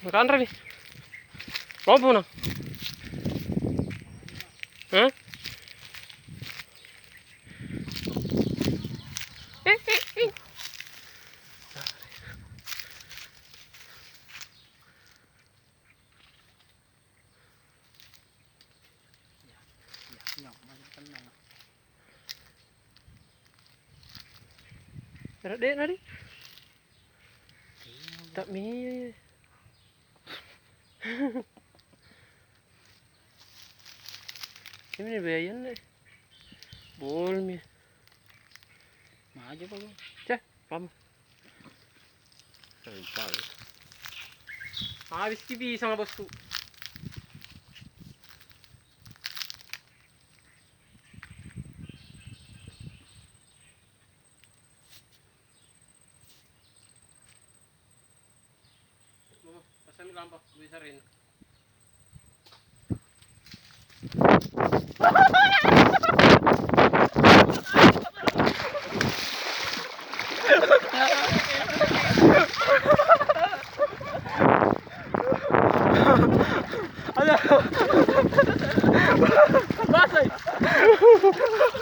Makan Rami. Robo na. Ha? Eh. Nadi. Tak mi. Ini bayan deh. Bol mi. Maju pa ko. Cah, pam. Habis kibi sama bosku. Pesan gampang, bisa rin. Ada.